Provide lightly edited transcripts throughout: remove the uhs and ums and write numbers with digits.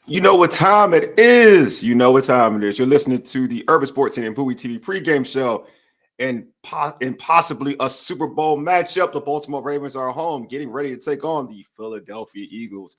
You know what time it is. You know what time it is. You're listening to the Urban Sports and Bowie TV pregame show and possibly a Super Bowl matchup. The Baltimore Ravens are home, getting ready to take on the Philadelphia Eagles.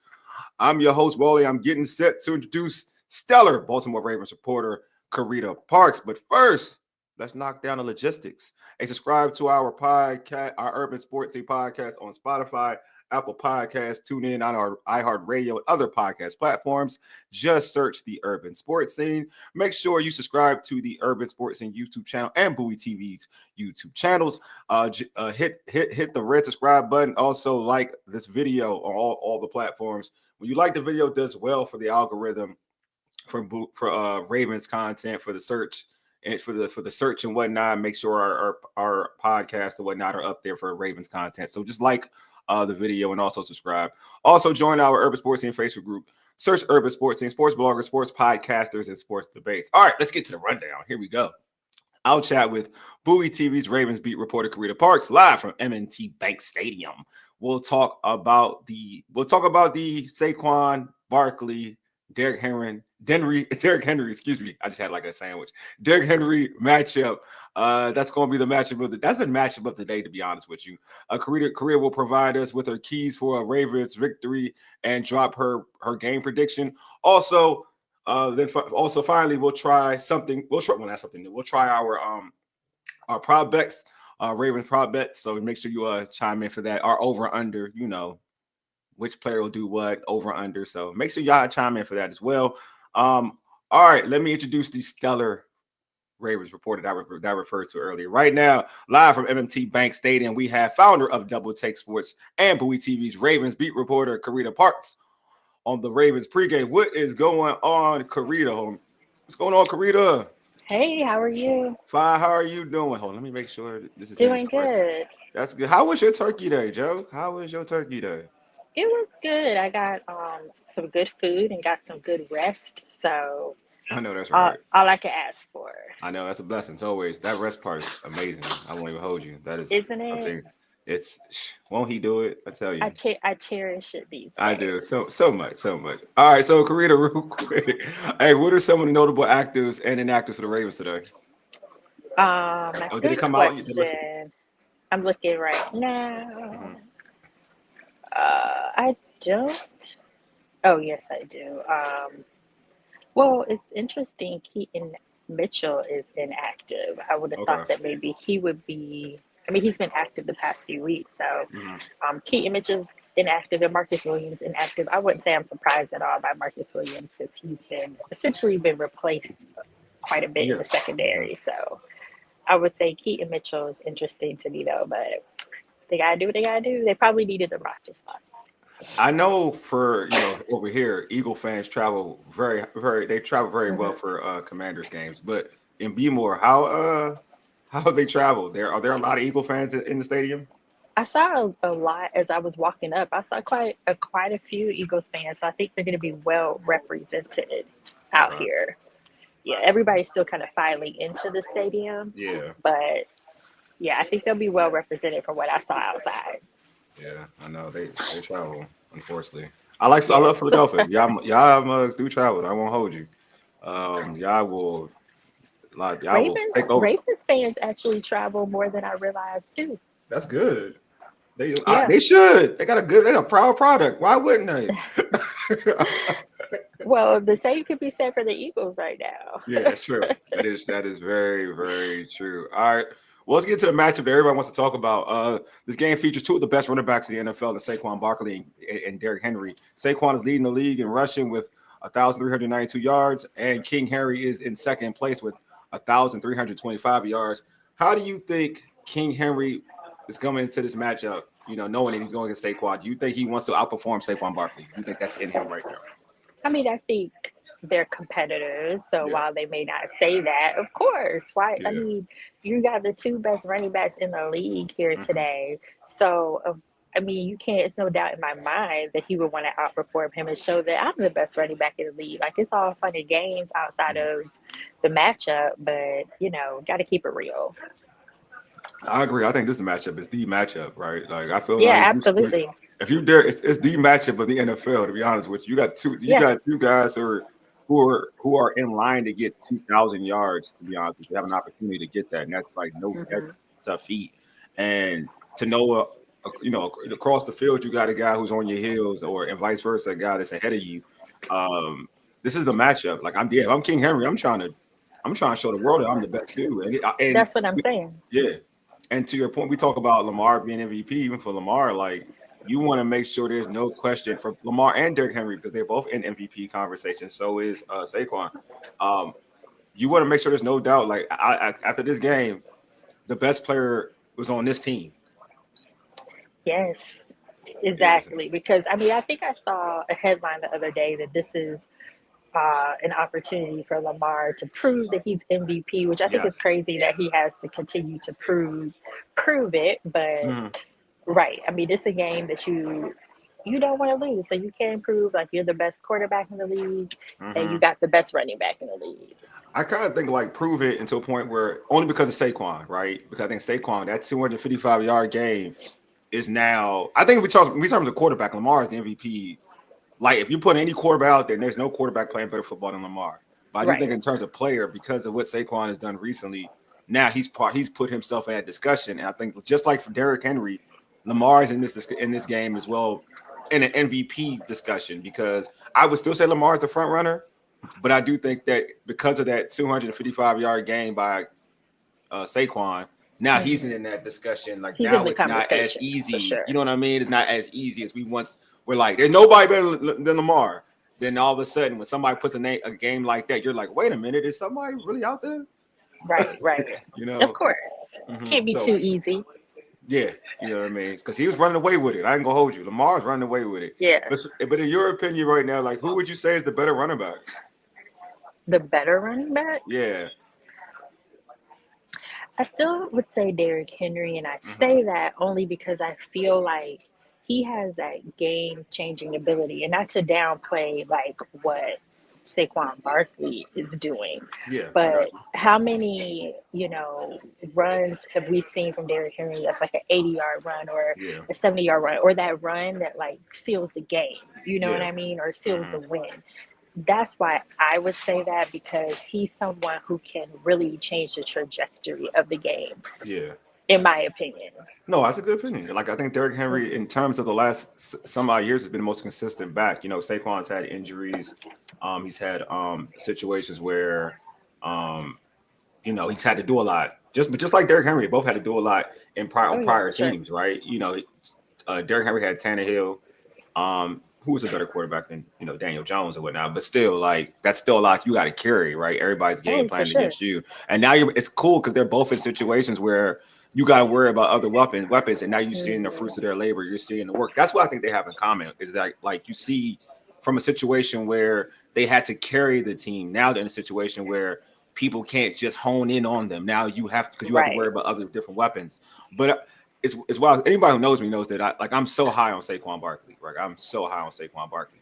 I'm your host, Wally. I'm getting set to introduce stellar Baltimore Ravens reporter Carita Parks. But first, let's knock down the logistics. And subscribe to our podcast, our Urban Sports Team podcast on Spotify, Apple Podcasts, tune in on our iHeartRadio and other podcast platforms. Just search the Urban Sports Scene. Make sure you subscribe to the Urban Sports Scene YouTube channel and Bowie TV's YouTube channels. Hit the red subscribe button. Also, like this video on all the platforms. When you like the video, it does well for the algorithm for Ravens content for the search and for the search and whatnot. Make sure our podcast and whatnot are up there for Ravens content. So just like the video and also subscribe. Also join our Urban Sports Team Facebook group. Search Urban Sports Team, sports bloggers, sports podcasters, and sports debates. All right, let's get to the rundown. Here we go. I'll chat with Bowie TV's Ravens beat reporter Carita Parks live from M&T Bank Stadium. We'll talk about the Saquon Barkley, Derrick Henry, excuse me. I just had like a sandwich. Derrick Henry matchup. That's going to be the matchup of the day, to be honest with you. Carita will provide us with her keys for a Ravens victory and drop her game prediction. Also, finally, we'll try something. We'll try our prop bets, Ravens prop bets. So make sure you chime in for that. Our over under, which player will do what, over under. So make sure y'all chime in for that as well. All right, let me introduce the stellar Ravens reporter that I referred to earlier. Right now, live from M&T Bank Stadium, we have founder of Double Take Sports and Bowie TV's Ravens beat reporter Carita Parks on the Ravens pregame. What is going on, Carita? What's going on, Carita? Hey, how are you? Fine. How are you doing? Hold on, let me make sure this is Doing good. That's good. How was your turkey day, Joe? How was your turkey day? It was good. I got some good food and got some good rest. So I know that's all, right. all I can ask for, I know that's a blessing. It's always that rest part is amazing. I won't even hold you. That is isn't a it? thing. It's won't he do it? I tell you. I cherish it these I do days. so much, so much. All right, so Karita, real quick. Hey, what are some of the notable actives and inactives for the Ravens today? Oh, did it Good come out? You did listen. question. I'm looking right now. Mhm. I don't. Oh yes, I do. Well, it's interesting. Keaton Mitchell is inactive. I would have Okay. thought that maybe he would be. I mean, he's been active the past few weeks. So Mhm. Keaton Mitchell's inactive and Marcus Williams inactive. I wouldn't say I'm surprised at all by Marcus Williams because he's been essentially been replaced quite a bit in Yeah. the Mhm. secondary. So I would say Keaton Mitchell is interesting to me though, but they gotta do what they gotta do. They probably needed the roster spots. I know for over here, Eagle fans travel they travel very well Hmm. for Commanders games. But in Bmore, how they travel? Are there a lot of Eagle fans in the stadium? I saw a lot as I was walking up. I saw quite a few Eagles fans. So I think they're going to be well represented out Okay. here. Yeah, everybody's still kind of filing into the stadium, Yeah. but yeah, I think they'll be well represented from what I saw outside. Yeah, I know they travel. Unfortunately, I love Yes. Philadelphia. Y'all mugs do travel. I won't hold you. Y'all will y'all will Ravens take over. Ravens fans actually travel more than I realized too. That's good. Yeah. They should. They got a proud product. Why wouldn't they? Well, the same could be said for the Eagles right now. Yeah, that's true. That is very very true. All right. Well, let's get to the matchup that everybody wants to talk about. This game features two of the best running backs in the NFL, and Saquon Barkley and Derrick Henry. Saquon is leading the league in rushing with 1,392 yards, and King Henry is in second place with 1,325 yards. How do you think King Henry is coming into this matchup? Knowing that he's going against Saquon, do you think he wants to outperform Saquon Barkley? Do you think that's in him right now? I mean, I think they're competitors. So Yeah, while they may not say that, of course, right? I yeah. mean, you got the two best running backs in the league here Mhm. today. So, I mean, you can't, it's no doubt in my mind that he would want to outperform him and show that I'm the best running back in the league. Like, it's all fun and games outside Mhm. of the matchup, but, got to keep it real. I agree. I think this matchup is the matchup, right? Like I feel Yeah, like absolutely. if you dare, it's the matchup of the NFL. To be honest with you, you Yeah. got two guys who are in line to get 2,000 yards. To be honest, with you have an opportunity to get that, and that's like Hmm. that's a feat. And to know, across the field, you got a guy who's on your heels, and vice versa, a guy that's ahead of you. Um, this is the matchup. Like if I'm King Henry, I'm trying to show the world that I'm the best dude. And That's what I'm saying. yeah. And to your point, we talk about Lamar being MVP. Even for Lamar, like you want to make sure there's no question for Lamar and Derrick Henry because they're both in MVP conversation. So is Saquon. Um, you want to make sure there's no doubt. Like after this game, the best player was on this team. Yes, Yes. exactly. Because I mean, I think I saw a headline the other day that this is an opportunity for Lamar to prove that he's MVP, which I think is Yes. crazy that he has to continue to prove it. But Mhm. right, I mean, it's a game that you don't want to lose, so you can prove like you're the best quarterback in the league and you Mhm. got the best running back in the league. I kind of think like prove it until a point where only because of Saquon, right? Because I think Saquon that 255-yard game is now. I think we terms of quarterback, Lamar is the MVP. Like if you put any quarterback out there, there's no quarterback playing better football than Lamar. But I do think Right. in terms of player, because of what Saquon has done recently, now he's put himself in that discussion. And I think just like for Derrick Henry, Lamar is in this game as well in an MVP discussion because I would still say Lamar is the front runner, but I do think that because of that 255-yard game by Saquon, now he's Hmm. in that discussion. Like He's in now the it's not as conversation for easy. You sure. know what I mean? It's not as easy as we once were like, there's nobody better than Lamar. Then all of a sudden, when somebody puts a game like that, you're like, wait a minute, is somebody really out there? Right, right. You Of know? course. Can't be too So easy. yeah, you know what I mean? Because he was running away with it. I ain't gonna hold you. Lamar's running away with it. Yeah. But in your opinion right now, like who would you say is the better running back? The better running back? Yeah. I still would say Derrick Henry, and I Hmm. say that only because I feel like he has that game changing ability, and not to downplay like what Saquon Barkley is doing, Yeah, I got but you. how many runs have we seen from Derrick Henry that's like an 80-yard run or Yeah. a 70-yard run or that run that like seals the game, you know what Yeah. I mean, or seals Hmm. the win? That's why I would say that because he's someone who can really change the trajectory of the game, Yeah. in my opinion. No, that's a good opinion. Like I think Derrick Henry, in terms of the last some odd years, has been the most consistent back. You know, Saquon's had injuries. He's had situations where, um, he's had to do a lot. Just like Derrick Henry, they both had to do a lot Oh on yeah, prior for sure. teams, right? Derrick Henry had Tannehill, who was a better quarterback than Daniel Jones and whatnot. But still, like that's still a lot you got to carry, right? Everybody's game Oh, for planning sure. against you, and now it's cool because they're both in situations where you got to worry about other weapons, and now you're seeing the Hmm. fruits of their labor. You're seeing the work. That's what I think they have in common is that like you see from a situation where they had to carry the team. Now they're in a situation where people can't just hone in on them. Now you have because you have to worry Right. about other different weapons. But it's wild. Anybody who knows me knows that I'm so high on Saquon Barkley. Right, I'm so high on Saquon Barkley.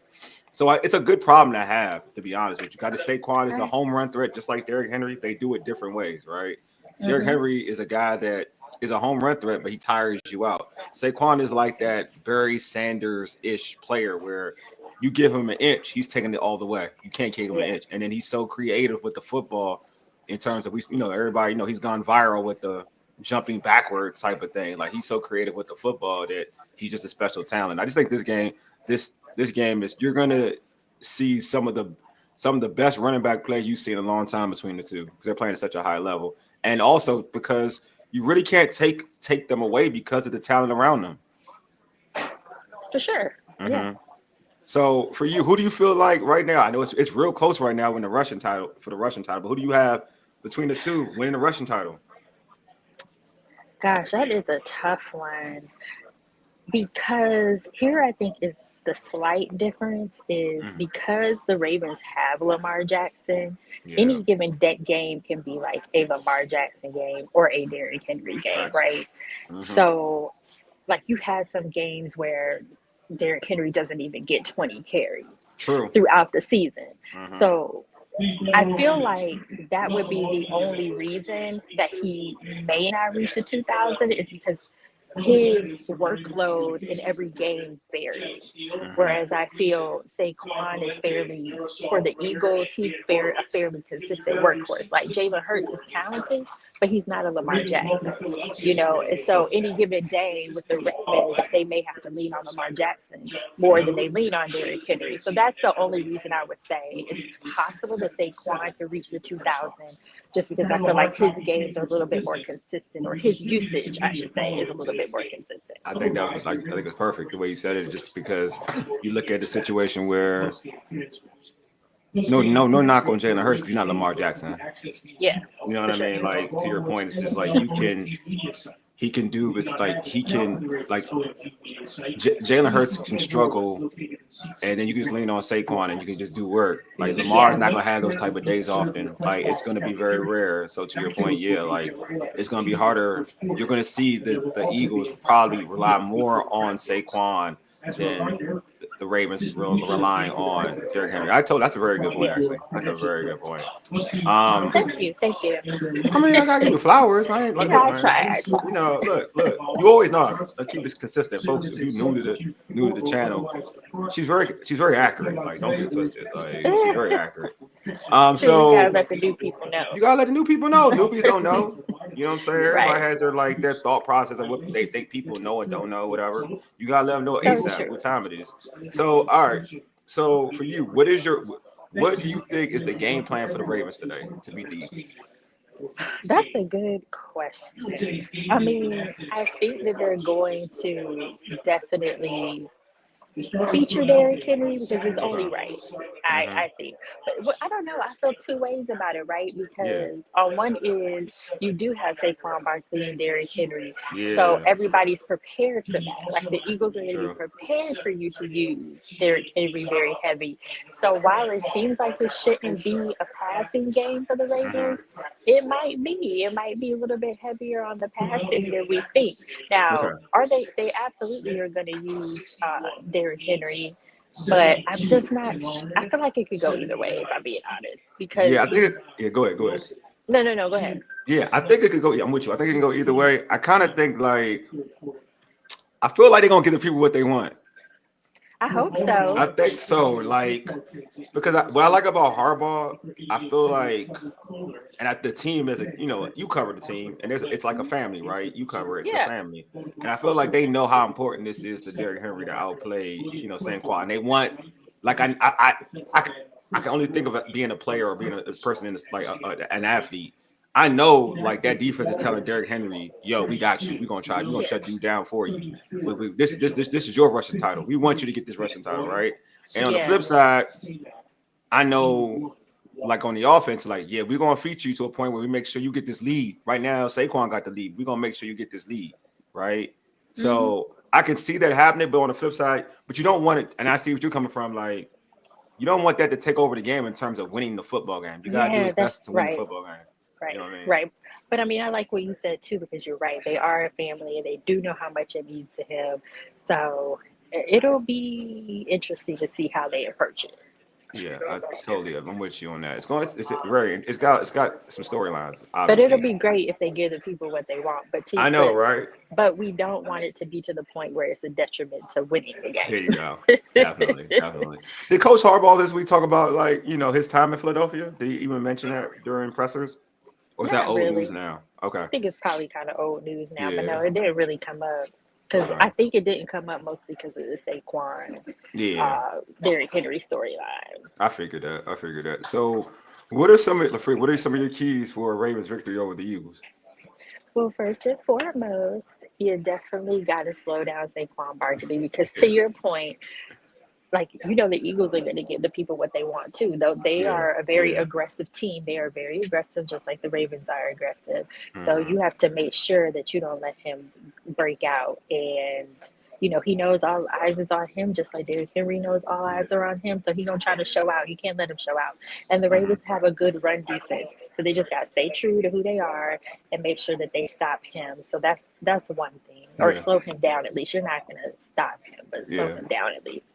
So it's a good problem to have, to be honest with you. Got to Saquon is a Right. home run threat, just like Derrick Henry. They do it different ways, right? Derrick Hmm. Henry is a guy that is a home run threat, but he tires you out. Saquon is like that Barry Sanders-ish player where you give him an inch, he's taking it all the way. You can't give him an Yeah. inch, and then he's so creative with the football in terms of everybody he's gone viral with the jumping backwards type of thing. Like he's so creative with the football that he's just a special talent. I just think this game is you're gonna see some of the best running back play you've seen in a long time between the two because they're playing at such a high level, and also because you really can't take them away because of the talent around them. For sure. Yeah. Mm-hmm. So for you, who do you feel like right now? I know it's real close right now in the Russian title for the Russian title, but who do you have between the two winning the Russian title? Gosh, that is a tough one because here I think is the slight difference is Mm-hmm. because the Ravens have Lamar Jackson, Yeah, any given game can be like a Lamar Jackson game or a Derrick Henry game, facts. right? Mm-hmm. So, like, you have some games where Derrick Henry doesn't even get 20 carries True. throughout the season. Mm-hmm. So, I feel like that would be the only reason that he may not reach the 2,000 is because his workload in every game varies. Whereas I feel Saquon is fairly, for the Eagles, he's a fairly consistent workhorse. Like Jalen Hurts is talented, but he's not a Lamar Jackson, you know. And so any given day with the Ravens, they may have to lean on Lamar Jackson more than they lean on Derrick Henry. So that's the only reason I would say it's possible that Saquon can reach the 2,000, just because I feel like his games are a little bit more consistent, or his usage, I should say, is a little bit more consistent. I think that was just like I think it's perfect the way you said it, just because you look at the situation where no knock on Jalen Hurts, because he's not Lamar Jackson. Yeah, You know what I mean? Like, to your point, it's just like he can do this, like he can, like Jalen Hurts can struggle, and then you can just lean on Saquon and you can just do work. Like Lamar's not gonna have those type of days often. Like it's gonna be very rare. So to your point, yeah, like it's gonna be harder. You're gonna see the Eagles probably rely more on Saquon than the Ravens is relying on Derrick Henry. That's a very good point, actually. That's a very good point. Thank you. I mean, I gotta give you flowers. I ain't like Yeah, that, I try. You know, look. You always know. I keep this consistent, folks. If you new to the channel, she's very accurate. Like, don't get it twisted. Like, she's very accurate. So you gotta let the new people know. You gotta let the new people know. Newbies don't know. You know what I'm saying? Everybody Right. has their thought process of what they think people know and don't know, whatever. You gotta let them know ASAP what time it is. So, all right. So for you, what do you think is the game plan for the Ravens today to beat the Eagles? That's a good question. I mean, I think that they're going to definitely feature Derrick Henry because it's only right. I think, but I don't know. I feel two ways about it, right? Yeah. Because on one end, you do have Saquon Barkley and Derrick Henry, so Yeah. everybody's prepared for that. Like the Eagles are going to be True. prepared for you to use Derrick Henry very heavy. So while it seems like this shouldn't be a passing game for the Ravens, it might be. It might be a little bit heavier on the passing than we think. Now, Okay. are they? They absolutely are going to use Derrick Henry, but I'm just not. I feel like it could go either way, if I'm being honest. Because Yeah, I think go ahead. Go ahead. no, go ahead. Yeah, I think it could go. I'm with you. I think it can go either way. I kind of think like I feel like they're gonna give the people what they want. I hope so. I think so. Like because what I like about Harbaugh, I feel like, and the team is you cover the team, and it's like a family, right? You cover it, it's a Yeah. family, and I feel like they know how important this is to Derrick Henry to outplay Saquon. And they want like I can only think of it being a player or being a person in this like an athlete. I know like that defense is telling Derrick Henry, "Yo, we got you. We're gonna try. We're gonna shut you down for you. This is your rushing title. We want you to get this rushing title, right?" And on the flip side, I know, like on the offense, like we're gonna feature you to a point where we make sure you get this lead. Right now, Saquon got the lead. We're gonna make sure you get this lead, right? So I can see that happening, but on the flip side, but you don't want it. And I see what you're coming from, like. You don't want that to take over the game in terms of winning the football game. You gotta do your best to win the football game. Right, you know what I mean? right. But I mean, I like what you said too, because you're right. They are a family, and they do know how much it means to him. So it'll be interesting to see how they approach it. Yeah, I totally. I'm with you on that. It's got some storylines. But it'll be great if they give the people what they want. I know, right? But we don't want it to be to the point where it's a detriment to winning the game. There you go. Definitely. Did Coach Harbaugh this week talk about his time in Philadelphia? Did he even mention that during pressers? Or is that old news now? Okay. I think it's probably kind of old news now, but no, it didn't really come up. Because I think it didn't come up mostly because of the Saquon, Derrick Henry storyline. I figured that. So, what are some of your keys for a Ravens victory over the Eagles? Well, first and foremost, you definitely got to slow down Saquon Barkley because, to your point, the Eagles are going to give the people what they want too. Though they are a very aggressive team. They are very aggressive, just like the Ravens are aggressive. So you have to make sure that you don't let him break out. And, he knows all eyes is on him, just like Derrick Henry knows all eyes are on him. So he's going to try to show out. You can't let him show out. And the Ravens have a good run defense. So they just got to stay true to who they are and make sure that they stop him. So that's one thing. Or slow him down at least. You're not going to stop him, but slow him down at least.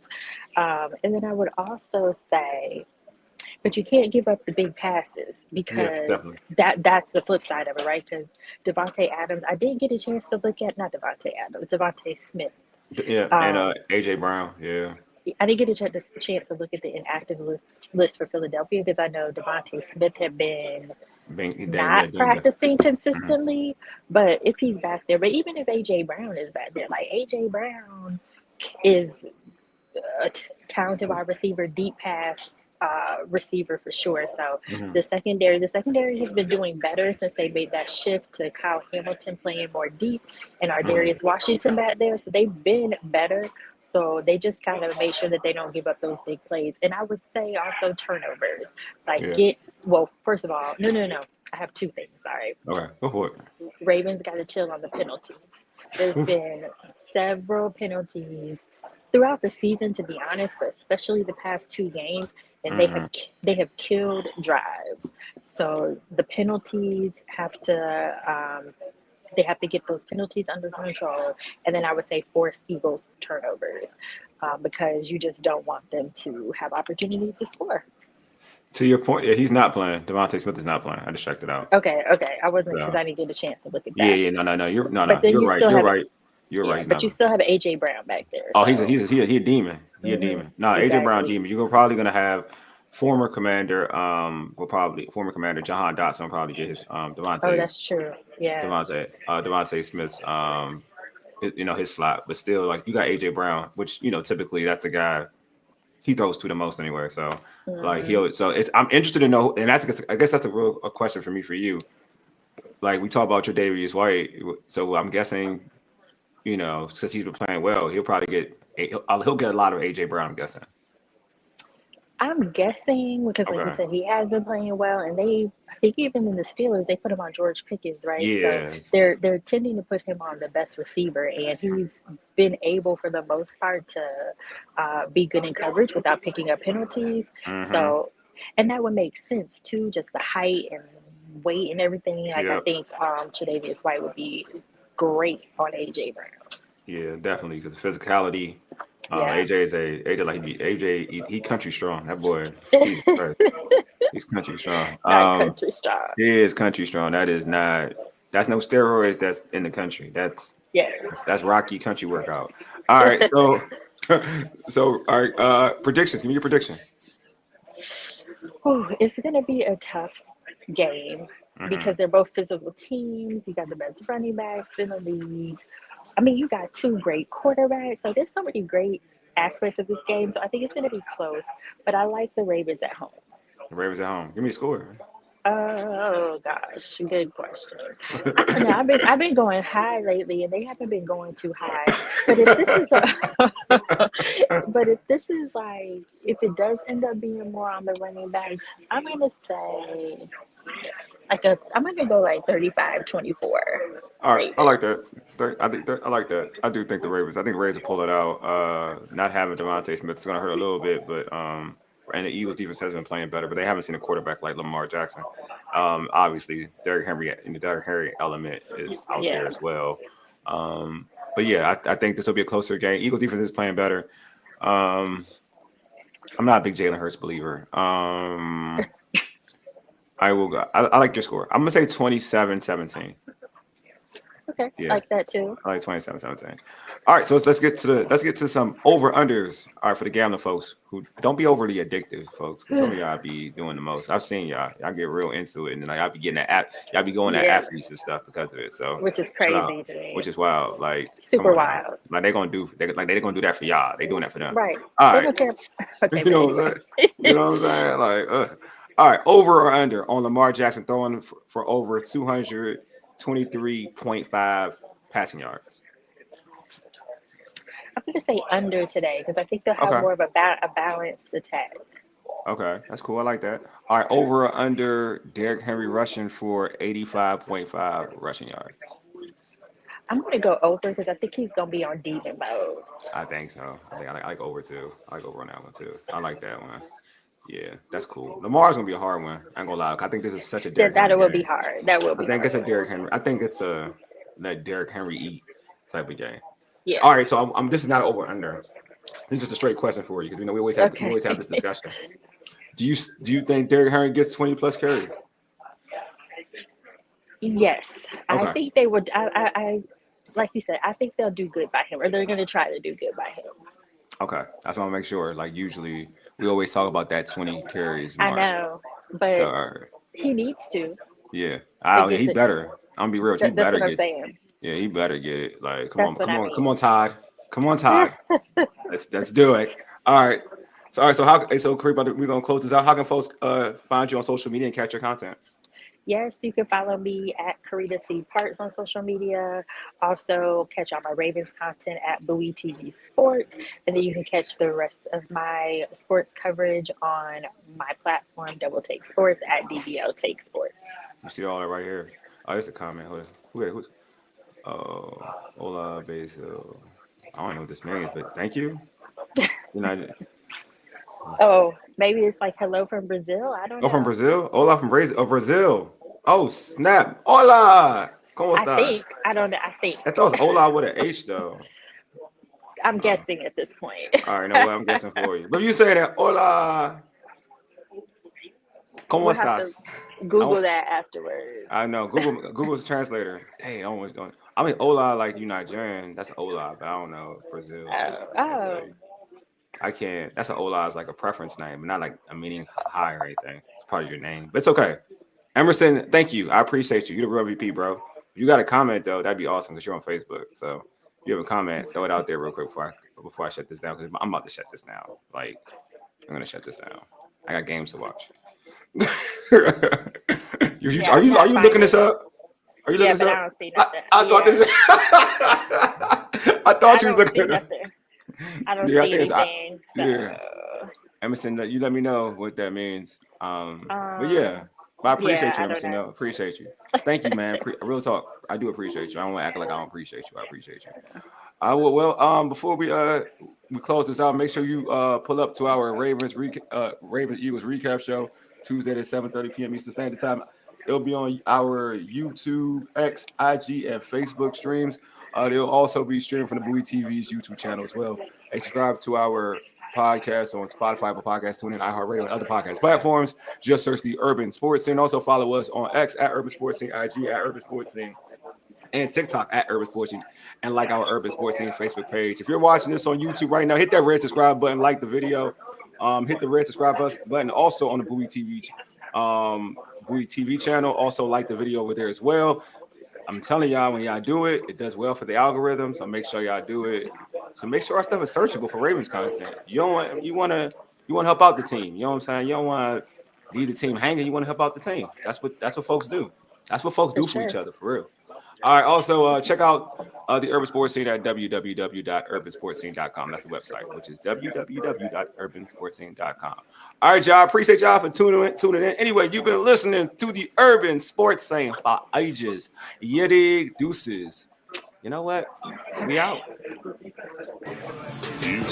And then I would also say but you can't give up the big passes Yeah, because definitely. that's the flip side of it, right? Because Devontae Adams, I didn't get a chance to look at not Devontae Adams, Devontae Smith. Yeah, and Um, AJ Brown. Yeah, I didn't get a chance to look at the inactive list for Philadelphia because I know Devontae Smith had been been not deemed. practicing Mhm. consistently. But if he's back there, but even if AJ Brown is back there, like AJ Brown is a talented wide receiver, deep pass receiver for sure. So Mhm. the secondary has been doing better since they made that shift to Kyle Hamilton playing more deep and Mhm. Ardarius Washington back there. So they've been better. So they just kind of make sure that they don't give up those big plays. And I would say also turnovers. Like Yeah. first of all, no. I have two things. Sorry. Okay. Go for Ravens got to chill on the penalties. There's it. been several penalties throughout the season, to be honest, but especially the past two games, and Mhm. they have killed drives. So the penalties have to they have to get those penalties under control, and then I would say force Eagles turnovers because you just don't want them to have opportunities to score. To your point, yeah, he's not playing. Devontae Smith is not playing. I just checked it out. Okay, I wasn't because So I didn't get a chance to look at yeah, that. yeah, no, you're no, But no, then you're you right. still You're have right. You're right. Yeah, He's but not. you still have AJ Brown back there, Oh, so he a demon. He a demon. No, AJ Brown exactly. demon. You're probably gonna have former commander Jahan Dotson will probably get his Oh, that's true. Yeah, Devontae Smith's his slot, but still like you got AJ Brown, which typically that's a guy he throws to the most anyway. So like hmm I'm interested to know, and I guess that's a question for me for you. Like we talk about Tre'Davious White, so I'm guessing since he's been playing well, he'll get a lot of AJ Brown. I'm guessing. I'm guessing because, like you Okay. said, he has been playing well, and I think even in the Steelers, they put him on George Pickens, right? So Yes. they're tending to put him on the best receiver, and he's been able for the most part to be good in coverage without picking up penalties. Mm-hmm. So, and that would make sense too, just the height and weight and everything. Like I Yep. think Tre'Davious White would be great on AJ Brown. Yeah, definitely because the physicality. Yeah. He country strong. That boy, Jesus Christ, he's country strong. Not country star. He is country strong. That's no steroids. That's in the country. Yes. That's Rocky country workout. All right, so all right, predictions. Give me your prediction. Whew, it's going to be a tough game Mm-hmm. because they're both physical teams. You got the best running backs in the league. I mean, you got two great quarterbacks. So there's so many great aspects of this game. So I think it's going to be close. But I like the Ravens at home. The Ravens at home. Give me a score. Oh gosh, good question. I don't know. I've been going high lately, and they haven't been going too high. But if this is but if this is like if it does end up being more on the running backs, I'm gonna say I'm gonna go like 35-24 All right, I like Ravens. that. I like that. I do think the Ravens. I think the Ravens will pull it out. Not having Devontae Smith is going to hurt a little bit, but and the Eagles defense has been playing better, but they haven't seen a quarterback like Lamar Jackson. Obviously, Derrick Henry and the Derrick Henry element is out there Yeah. as well. But yeah, I think this will be a closer game. Eagles defense is playing better. Um, I'm not a big Jalen Hurts believer. I will go. I like your score. I'm gonna say 27-17. Okay, Yeah. like that too. I like 27-17. All right, so let's get to some over unders. All right, for the gambling folks who don't be overly addictive, folks, because some of y'all be doing the most. I've seen y'all get real into it, and then like, y'all be getting that app, y'all be going at Yeah, athletes and stuff because of it. So which is chill out, crazy to me. which is wild. Like, come Super on now, wild. like they're gonna do that for y'all. They doing that for them. Right. All They right, don't care. Okay, you but know what I'm anyway. saying? You know what I'm saying? Like, all right, over or under on Lamar Jackson throwing for over 223.5 passing yards. I'm going to say under today because I think they'll have Okay. more of a balanced attack. Okay, that's cool. I like that. All right, over or under Derrick Henry rushing for 85.5 rushing yards. I'm going to go over because I think he's going to be on demon mode. I think so. I like over too. I like over on that one too. I like that one. Yeah, that's cool. Lamar's gonna be a hard one. I ain't gonna lie. I think this is such a Derrick Henry That will be game. hard. That will I be think it's a hard. Derrick Henry. I think it's a let Derrick Henry eat type of game. Yeah. All right, so this is not over under. This is just a straight question for you because we always have Okay. this discussion. Do you think Derrick Henry gets 20 plus carries? Yes, I Okay. think they would. Like you said, I think they'll do good by him, or they're going to try to do good by him. Okay. I just want to make sure. Like usually we always talk about that 20 carries I mark. know, but So he needs to yeah. to Yeah, get he to. better. I'm gonna be real. He That's better what I'm get saying. yeah, he better get it. Like, That's what I mean. come on, Todd. Come on, Todd. Let's do it. All right. So Kareem, we're gonna close this out. How can folks find you on social media and catch your content? Yes, you can follow me at Carita Parks on social media. Also, catch all my Ravens content at Bowie TV Sports. And then you can catch the rest of my sports coverage on my platform, Double Take Sports, at DBL Take Sports. You see all that right here. Oh, there's a comment. Hold on. Who's hola, Basil. I don't know what this means, but thank you. You know, Oh, maybe it's like hello from Brazil. I don't oh, from know. Brazil? Hola from Brazil. Oh, Brazil. Oh, snap. Hola. ¿Cómo I estás? think. I don't know. I think. I thought it was hola with an H, though. I'm guessing at this point. All right, no way. I'm guessing for you. But you say that, hola. ¿Cómo We'll have to estás? Google that afterwards. I know. Google's a translator. Hey, almost don't. I mean, hola, like you Nigerian. That's hola, but I don't know Brazil. Oh. I can't. That's an hola is like a preference name, not like a meaning hi or anything. It's part of your name, but it's okay. Emerson, thank you. I appreciate you. You're the real MVP, bro. If you got a comment though, that'd be awesome because you're on Facebook. So if you have a comment, throw it out there real quick before I shut this down because I'm about to shut this down. Like I'm gonna shut this down. I got games to watch. Are you looking this up? Are you looking this up? I don't see nothing. I thought this. I thought you was looking at nothing. I don't see anything. Yeah. Emerson, you let me know what that means. But yeah. But I appreciate you, Emerson. Though. Appreciate you. Thank you, man. Real talk. I do appreciate you. I don't want to act like I don't appreciate you. I appreciate you. Before we close this out, make sure you pull up to our Ravens Eagles recap show Tuesday at 7:30 p.m. Eastern Standard Time. It'll be on our YouTube, X, IG, and Facebook streams. They'll also be streaming from the Bowie TV's YouTube channel as well. And subscribe to our podcast on Spotify, Apple Podcasts, TuneIn, iHeartRadio, and other podcast platforms. Just search the Urban Sports Scene. Also follow us on X at Urban Sports Scene, IG at Urban Sports Scene, and TikTok at Urban Sports Scene, and like our Urban Sports Scene Facebook page. If you're watching this on YouTube right now, hit that red subscribe button, like the video, hit the red subscribe button. Also on the Bowie TV channel. Also like the video over there as well. I'm telling y'all, when y'all do it, it does well for the algorithm. So make sure y'all do it. So make sure our stuff is searchable for Ravens content. You want to help out the team. You know what I'm saying? You don't want to leave the team hanging. You want to help out the team. That's what folks do. That's what folks do for each other, for real. All right. Also, check out the Urban Sports Scene at www.urbansportscene.com. That's the website, which is www.urbansportscene.com. All right, y'all. Appreciate y'all for tuning in. Anyway, you've been listening to the Urban Sports Scene for ages. Yeti deuces. You know what? We out. Peace.